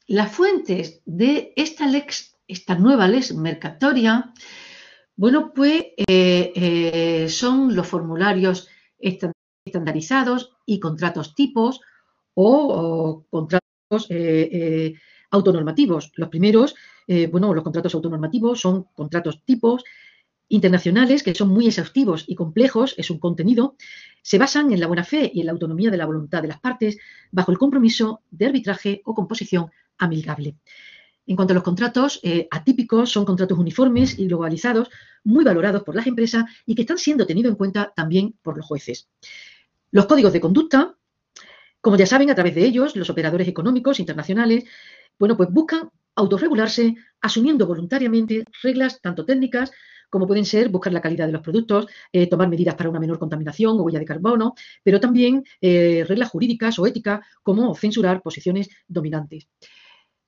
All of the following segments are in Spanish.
Las fuentes de esta nueva lex mercatoria, bueno, pues son los formularios estandarizados y contratos tipos o contratos autonormativos. Los primeros, los contratos autonormativos son contratos tipos internacionales que son muy exhaustivos y complejos en su contenido, se basan en la buena fe y en la autonomía de la voluntad de las partes bajo el compromiso de arbitraje o composición amigable. En cuanto a los contratos atípicos, son contratos uniformes y globalizados, muy valorados por las empresas y que están siendo tenidos en cuenta también por los jueces. Los códigos de conducta, como ya saben, a través de ellos, los operadores económicos internacionales, pues buscan autorregularse asumiendo voluntariamente reglas tanto técnicas como pueden ser buscar la calidad de los productos, tomar medidas para una menor contaminación o huella de carbono, pero también reglas jurídicas o éticas como censurar posiciones dominantes.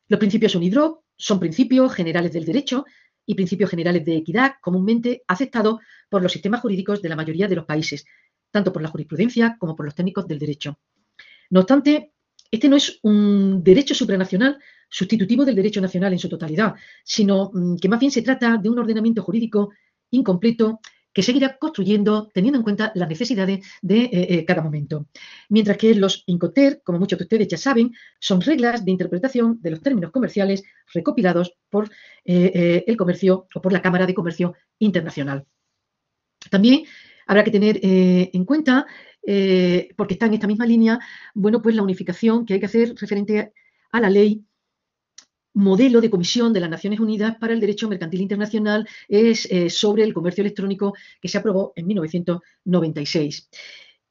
Los principios UNIDROIT son principios generales del derecho y principios generales de equidad comúnmente aceptados por los sistemas jurídicos de la mayoría de los países, tanto por la jurisprudencia como por los técnicos del derecho. No obstante, este no es un derecho supranacional sustitutivo del derecho nacional en su totalidad, sino que más bien se trata de un ordenamiento jurídico incompleto que seguirá construyendo teniendo en cuenta las necesidades de cada momento. Mientras que los Incoterm, como muchos de ustedes ya saben, son reglas de interpretación de los términos comerciales recopilados por el comercio o por la Cámara de Comercio Internacional. También habrá que tener en cuenta, porque está en esta misma línea, pues la unificación que hay que hacer referente a la ley modelo de comisión de las Naciones Unidas para el Derecho Mercantil Internacional es sobre el comercio electrónico que se aprobó en 1996.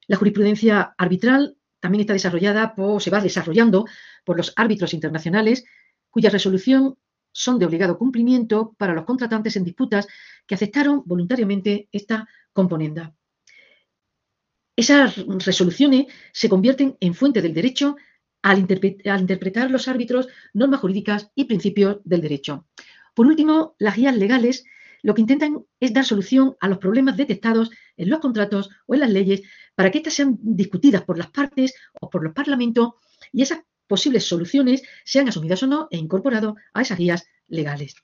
La jurisprudencia arbitral también está desarrollada se va desarrollando por los árbitros internacionales cuya resolución son de obligado cumplimiento para los contratantes en disputas que aceptaron voluntariamente esta componenda. Esas resoluciones se convierten en fuente del derecho al interpretar los árbitros normas jurídicas y principios del derecho. Por último, las guías legales lo que intentan es dar solución a los problemas detectados en los contratos o en las leyes para que éstas sean discutidas por las partes o por los parlamentos y esas posibles soluciones sean asumidas o no e incorporadas a esas guías legales.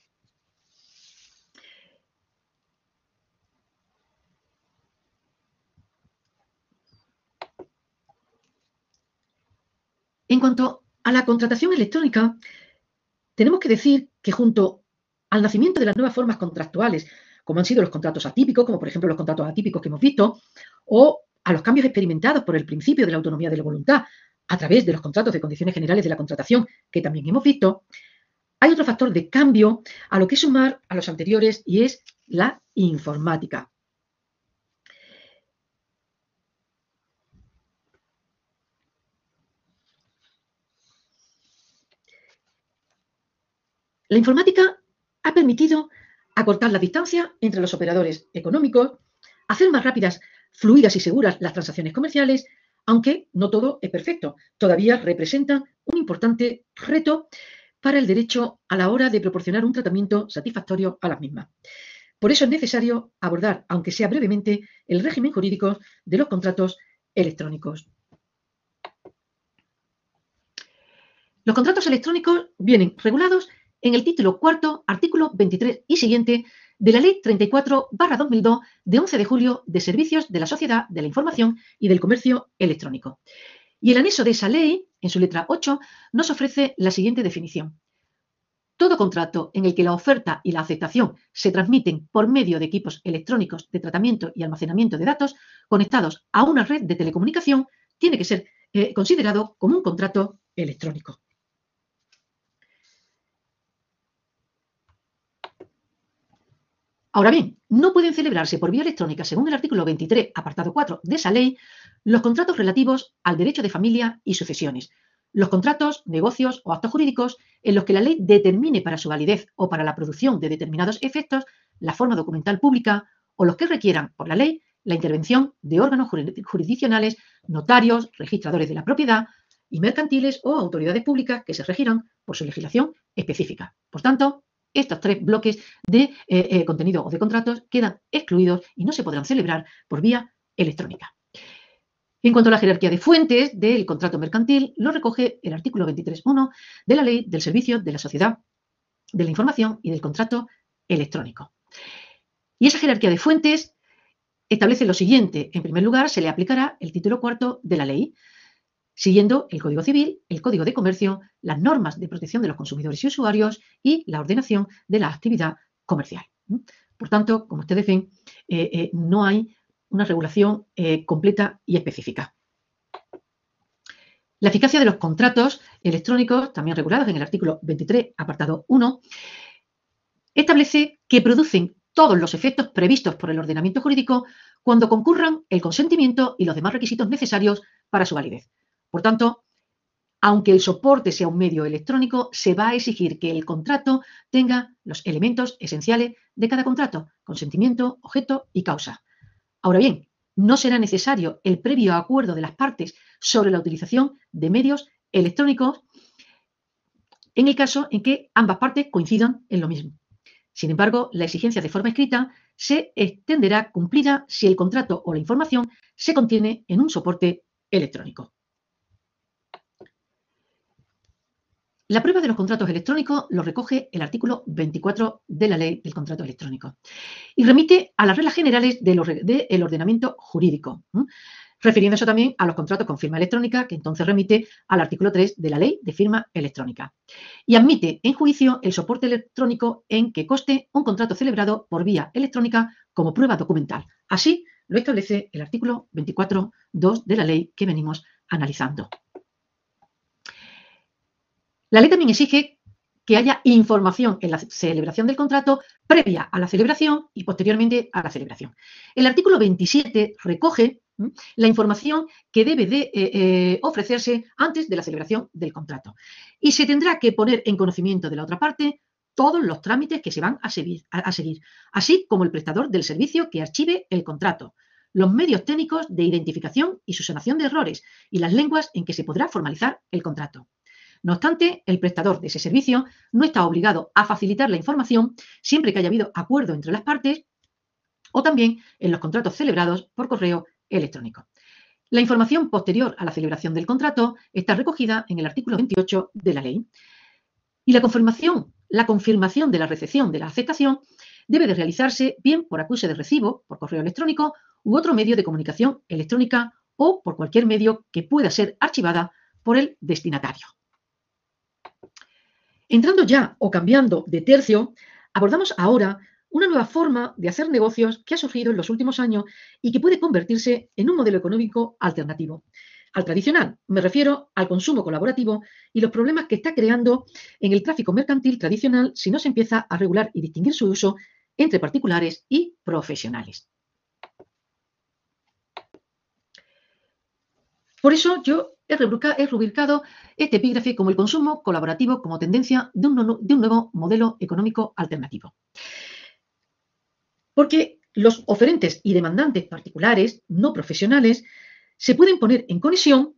En cuanto a la contratación electrónica, tenemos que decir que junto al nacimiento de las nuevas formas contractuales, como han sido los contratos atípicos, como por ejemplo los contratos atípicos que hemos visto, o a los cambios experimentados por el principio de la autonomía de la voluntad a través de los contratos de condiciones generales de la contratación, que también hemos visto, hay otro factor de cambio a lo que sumar a los anteriores y es la informática. La informática ha permitido acortar la distancia entre los operadores económicos, hacer más rápidas, fluidas y seguras las transacciones comerciales, aunque no todo es perfecto. Todavía representan un importante reto para el derecho a la hora de proporcionar un tratamiento satisfactorio a las mismas. Por eso es necesario abordar, aunque sea brevemente, el régimen jurídico de los contratos electrónicos. Los contratos electrónicos vienen regulados en el título cuarto, artículo 23 y siguiente de la Ley 34/2002 de 11 de julio de Servicios de la Sociedad de la Información y del Comercio Electrónico. Y el anexo de esa ley, en su letra 8, nos ofrece la siguiente definición. Todo contrato en el que la oferta y la aceptación se transmiten por medio de equipos electrónicos de tratamiento y almacenamiento de datos conectados a una red de telecomunicación tiene que ser considerado como un contrato electrónico. Ahora bien, no pueden celebrarse por vía electrónica, según el artículo 23, apartado 4 de esa ley, los contratos relativos al derecho de familia y sucesiones, los contratos, negocios o actos jurídicos en los que la ley determine para su validez o para la producción de determinados efectos la forma documental pública o los que requieran, por la ley, la intervención de órganos jurisdiccionales, notarios, registradores de la propiedad y mercantiles o autoridades públicas que se regirán por su legislación específica. Por tanto, estos tres bloques de contenido o de contratos quedan excluidos y no se podrán celebrar por vía electrónica. En cuanto a la jerarquía de fuentes del contrato mercantil, lo recoge el artículo 23.1 de la Ley del Servicio de la Sociedad de la Información y del Contrato Electrónico. Y esa jerarquía de fuentes establece lo siguiente. En primer lugar, se le aplicará el título cuarto de la ley, siguiendo el Código Civil, el Código de Comercio, las normas de protección de los consumidores y usuarios y la ordenación de la actividad comercial. Por tanto, como ustedes ven, no hay una regulación completa y específica. La eficacia de los contratos electrónicos, también regulados en el artículo 23, apartado 1, establece que producen todos los efectos previstos por el ordenamiento jurídico cuando concurran el consentimiento y los demás requisitos necesarios para su validez. Por tanto, aunque el soporte sea un medio electrónico, se va a exigir que el contrato tenga los elementos esenciales de cada contrato: consentimiento, objeto y causa. Ahora bien, no será necesario el previo acuerdo de las partes sobre la utilización de medios electrónicos en el caso en que ambas partes coincidan en lo mismo. Sin embargo, la exigencia de forma escrita se extenderá cumplida si el contrato o la información se contiene en un soporte electrónico. La prueba de los contratos electrónicos lo recoge el artículo 24 de la Ley del Contrato Electrónico y remite a las reglas generales del ordenamiento jurídico, refiriéndose también a los contratos con firma electrónica, que entonces remite al artículo 3 de la Ley de Firma Electrónica. Y admite en juicio el soporte electrónico en que conste un contrato celebrado por vía electrónica como prueba documental. Así lo establece el artículo 24.2 de la ley que venimos analizando. La ley también exige que haya información en la celebración del contrato previa a la celebración y posteriormente a la celebración. El artículo 27 recoge la información que debe de ofrecerse antes de la celebración del contrato. Y se tendrá que poner en conocimiento de la otra parte todos los trámites que se van a seguir, así como el prestador del servicio que archive el contrato, los medios técnicos de identificación y subsanación de errores y las lenguas en que se podrá formalizar el contrato. No obstante, el prestador de ese servicio no está obligado a facilitar la información siempre que haya habido acuerdo entre las partes o también en los contratos celebrados por correo electrónico. La información posterior a la celebración del contrato está recogida en el artículo 28 de la ley. Y la confirmación de la recepción de la aceptación debe de realizarse bien por acuse de recibo, por correo electrónico u otro medio de comunicación electrónica o por cualquier medio que pueda ser archivada por el destinatario. Entrando ya o cambiando de tercio, abordamos ahora una nueva forma de hacer negocios que ha surgido en los últimos años y que puede convertirse en un modelo económico alternativo. Al tradicional, me refiero al consumo colaborativo y los problemas que está creando en el tráfico mercantil tradicional si no se empieza a regular y distinguir su uso entre particulares y profesionales. Por eso yo he rubricado este epígrafe como el consumo colaborativo como tendencia de un nuevo modelo económico alternativo. Porque los oferentes y demandantes particulares, no profesionales, se pueden poner en conexión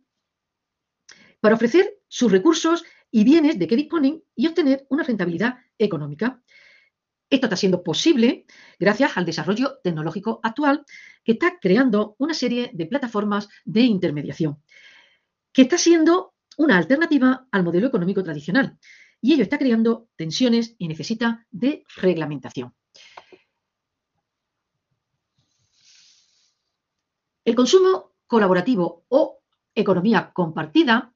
para ofrecer sus recursos y bienes de que disponen y obtener una rentabilidad económica. Esto está siendo posible gracias al desarrollo tecnológico actual que está creando una serie de plataformas de intermediación, que está siendo una alternativa al modelo económico tradicional y ello está creando tensiones y necesita de reglamentación. El consumo colaborativo o economía compartida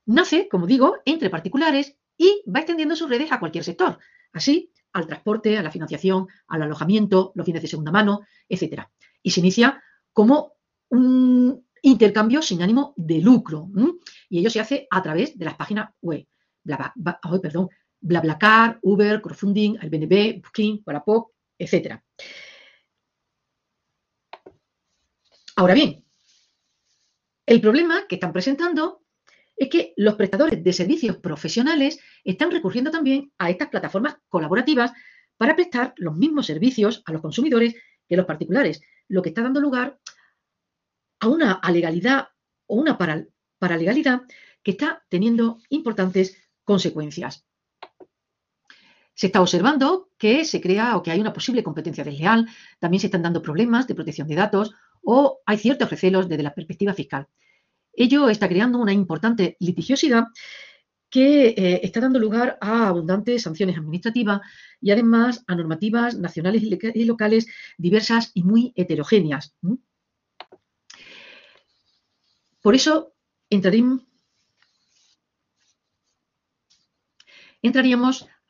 nace, como digo, entre particulares y va extendiendo sus redes a cualquier sector, así al transporte, a la financiación, al alojamiento, los bienes de segunda mano, etc. Y se inicia como un intercambio sin ánimo de lucro, y ello se hace a través de las páginas web, BlaBlaCar, Uber, Crowdfunding, Airbnb, Booking, Wallapop, etc. Ahora bien, el problema que están presentando es que los prestadores de servicios profesionales están recurriendo también a estas plataformas colaborativas para prestar los mismos servicios a los consumidores que los particulares, lo que está dando lugar a una alegalidad o una paralegalidad que está teniendo importantes consecuencias. Se está observando que se crea o que hay una posible competencia desleal, también se están dando problemas de protección de datos o hay ciertos recelos desde la perspectiva fiscal. Ello está creando una importante litigiosidad que está dando lugar a abundantes sanciones administrativas y además a normativas nacionales y locales diversas y muy heterogéneas. Por eso entraríamos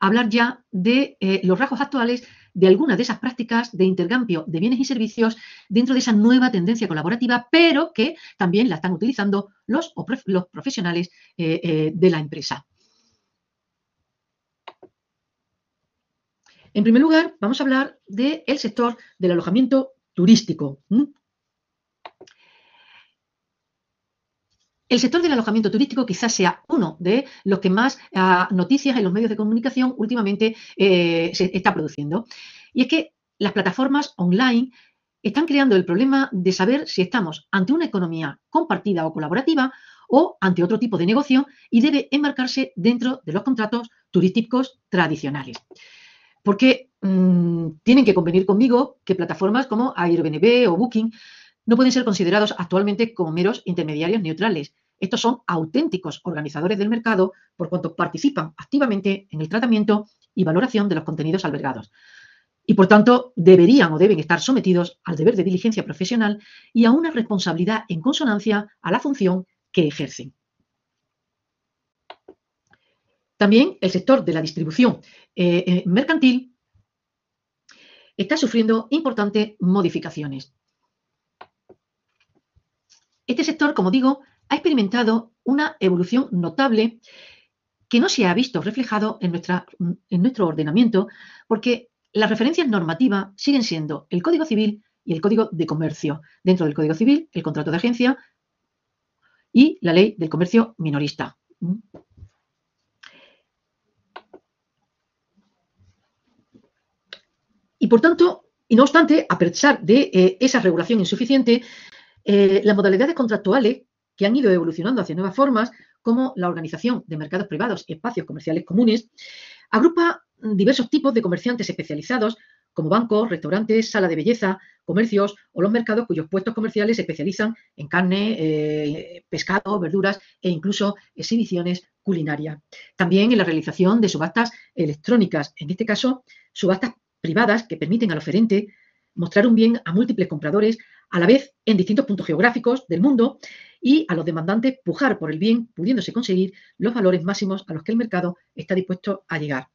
a hablar ya de los rasgos actuales de algunas de esas prácticas de intercambio de bienes y servicios dentro de esa nueva tendencia colaborativa, pero que también la están utilizando los profesionales de la empresa. En primer lugar, vamos a hablar del sector del alojamiento turístico. El sector del alojamiento turístico quizás sea uno de los que más noticias en los medios de comunicación últimamente se está produciendo. Y es que las plataformas online están creando el problema de saber si estamos ante una economía compartida o colaborativa o ante otro tipo de negocio y debe enmarcarse dentro de los contratos turísticos tradicionales. Porque tienen que convenir conmigo que plataformas como Airbnb o Booking no pueden ser considerados actualmente como meros intermediarios neutrales. Estos son auténticos organizadores del mercado por cuanto participan activamente en el tratamiento y valoración de los contenidos albergados. Y por tanto deberían o deben estar sometidos al deber de diligencia profesional y a una responsabilidad en consonancia a la función que ejercen. También el sector de la distribución mercantil está sufriendo importantes modificaciones. Este sector, como digo, ha experimentado una evolución notable que no se ha visto reflejado en nuestro ordenamiento porque las referencias normativas siguen siendo el Código Civil y el Código de Comercio. Dentro del Código Civil, el contrato de agencia y la ley del comercio minorista. Y por tanto, y no obstante, a pesar de esa regulación insuficiente, las modalidades contractuales que han ido evolucionando hacia nuevas formas, como la organización de mercados privados y espacios comerciales comunes, agrupa diversos tipos de comerciantes especializados, como bancos, restaurantes, salas de belleza, comercios o los mercados cuyos puestos comerciales se especializan en carne, pescado, verduras e incluso exhibiciones culinarias. También en la realización de subastas electrónicas, en este caso, subastas privadas que permiten al oferente mostrar un bien a múltiples compradores a la vez en distintos puntos geográficos del mundo y a los demandantes pujar por el bien, pudiéndose conseguir los valores máximos a los que el mercado está dispuesto a llegar.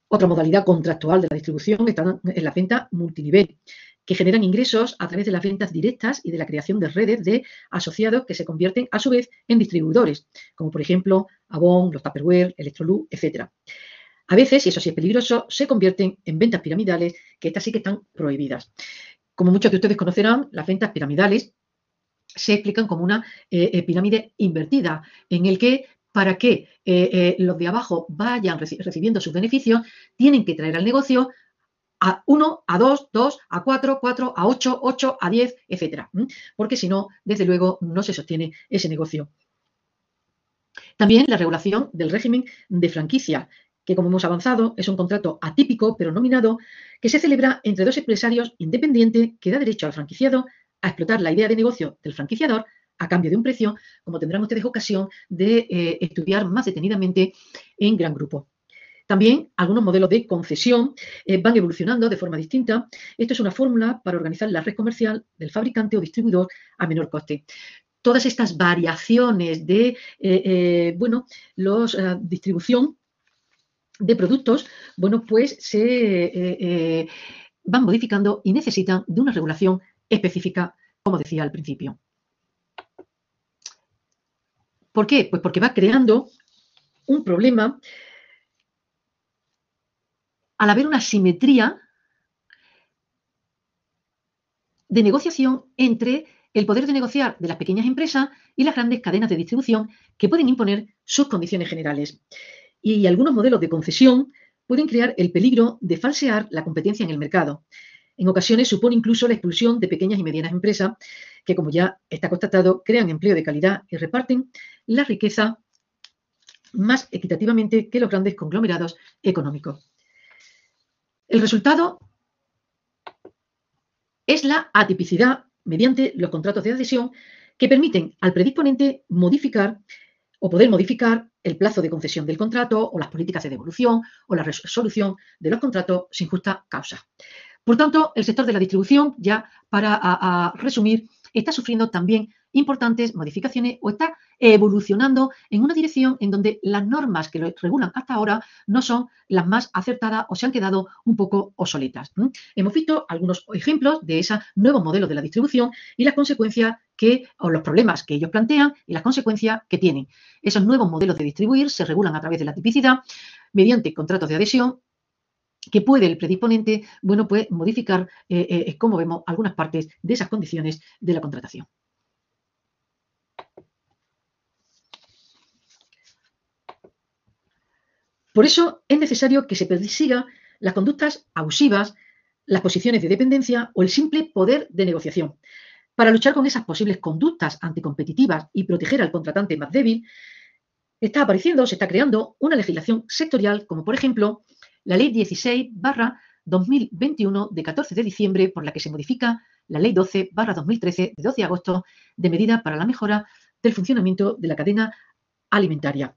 Otra modalidad contractual de la distribución está en la venta multinivel, que generan ingresos a través de las ventas directas y de la creación de redes de asociados que se convierten a su vez en distribuidores, como por ejemplo Avon, los Tupperware, Electrolux, etc. A veces, y eso sí es peligroso, se convierten en ventas piramidales, que estas sí que están prohibidas. Como muchos de ustedes conocerán, las ventas piramidales se explican como una pirámide invertida, en el que para que los de abajo vayan recibiendo sus beneficios, tienen que traer al negocio a 1, a 2, 2, a 4, 4, a 8, 8, a 10, etc. Porque si no, desde luego, no se sostiene ese negocio. También la regulación del régimen de franquicia, que como hemos avanzado es un contrato atípico pero nominado que se celebra entre dos empresarios independientes que da derecho al franquiciado a explotar la idea de negocio del franquiciador a cambio de un precio, como tendrán ustedes ocasión de estudiar más detenidamente en Gran Grupo. También algunos modelos de concesión van evolucionando de forma distinta. Esto es una fórmula para organizar la red comercial del fabricante o distribuidor a menor coste. Todas estas variaciones de distribución de productos, bueno, pues se van modificando y necesitan de una regulación específica, como decía al principio. ¿Por qué? Pues porque va creando un problema al haber una simetría de negociación entre el poder de negociar de las pequeñas empresas y las grandes cadenas de distribución que pueden imponer sus condiciones generales. Y algunos modelos de concesión pueden crear el peligro de falsear la competencia en el mercado. En ocasiones supone incluso la expulsión de pequeñas y medianas empresas que, como ya está constatado, crean empleo de calidad y reparten la riqueza más equitativamente que los grandes conglomerados económicos. El resultado es la atipicidad mediante los contratos de adhesión que permiten al predisponente modificar o poder modificar el plazo de concesión del contrato o las políticas de devolución o la resolución de los contratos sin justa causa. Por tanto, el sector de la distribución, ya para resumir, está sufriendo también importantes modificaciones o está evolucionando en una dirección en donde las normas que lo regulan hasta ahora no son las más acertadas o se han quedado un poco obsoletas. Hemos visto algunos ejemplos de esos nuevos modelos de la distribución y las consecuencias o los problemas que ellos plantean y las consecuencias que tienen. Esos nuevos modelos de distribuir se regulan a través de la tipicidad mediante contratos de adhesión que puede el predisponente, bueno, pues modificar, como vemos, algunas partes de esas condiciones de la contratación. Por eso es necesario que se persiga las conductas abusivas, las posiciones de dependencia o el simple poder de negociación. Para luchar con esas posibles conductas anticompetitivas y proteger al contratante más débil, se está creando una legislación sectorial, como por ejemplo la Ley 16/2021 de 14 de diciembre, por la que se modifica la Ley 12/2013 de 12 de agosto de medidas para la mejora del funcionamiento de la cadena alimentaria,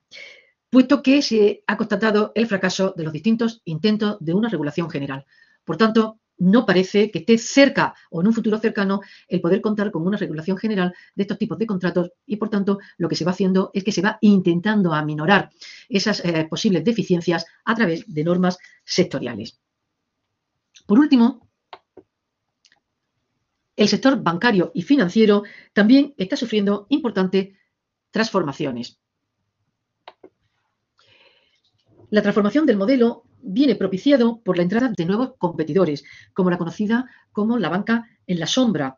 puesto que se ha constatado el fracaso de los distintos intentos de una regulación general. Por tanto, no parece que esté cerca o en un futuro cercano el poder contar con una regulación general de estos tipos de contratos y, por tanto, lo que se va haciendo es que se va intentando aminorar esas posibles deficiencias a través de normas sectoriales. Por último, el sector bancario y financiero también está sufriendo importantes transformaciones. La transformación del modelo viene propiciado por la entrada de nuevos competidores, como la conocida como la banca en la sombra.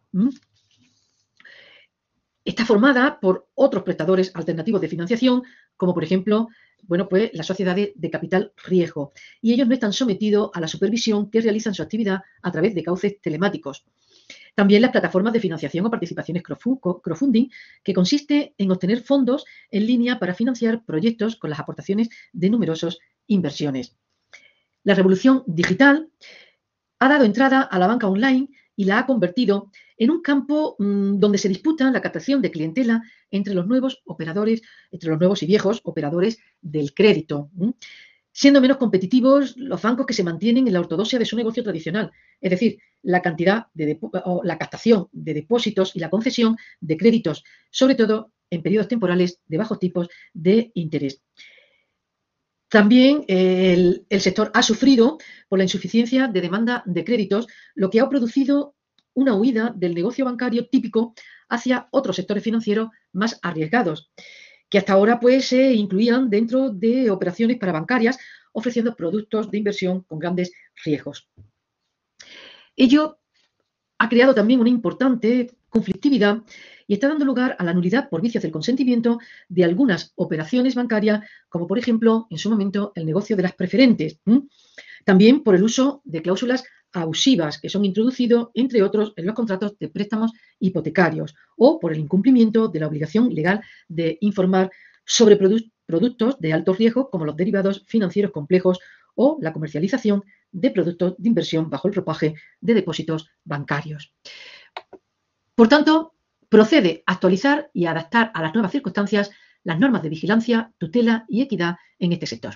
Está formada por otros prestadores alternativos de financiación, como por ejemplo, bueno, pues las sociedades de capital riesgo, y ellos no están sometidos a la supervisión que realizan su actividad a través de cauces telemáticos. También las plataformas de financiación o participaciones crowdfunding, que consiste en obtener fondos en línea para financiar proyectos con las aportaciones de numerosos inversiones. La revolución digital ha dado entrada a la banca online y la ha convertido en un campo donde se disputa la captación de clientela entre los nuevos y viejos operadores del crédito, siendo menos competitivos los bancos que se mantienen en la ortodoxia de su negocio tradicional, es decir, la captación de depósitos y la concesión de créditos, sobre todo en periodos temporales de bajos tipos de interés. También el sector ha sufrido por la insuficiencia de demanda de créditos, lo que ha producido una huida del negocio bancario típico hacia otros sectores financieros más arriesgados, que hasta ahora pues se incluían dentro de operaciones parabancarias, ofreciendo productos de inversión con grandes riesgos. Ello ha creado también una importante conflictividad y está dando lugar a la nulidad por vicios del consentimiento de algunas operaciones bancarias, como por ejemplo, en su momento, el negocio de las preferentes. También por el uso de cláusulas abusivas que son introducidos, entre otros, en los contratos de préstamos hipotecarios o por el incumplimiento de la obligación legal de informar sobre productos de alto riesgo como los derivados financieros complejos o la comercialización de productos de inversión bajo el ropaje de depósitos bancarios. Por tanto, procede a actualizar y adaptar a las nuevas circunstancias las normas de vigilancia, tutela y equidad en este sector.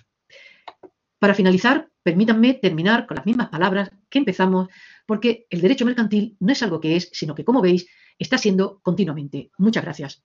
Para finalizar, permítanme terminar con las mismas palabras que empezamos, porque el derecho mercantil no es algo que es, sino que, como veis, está siendo continuamente. Muchas gracias.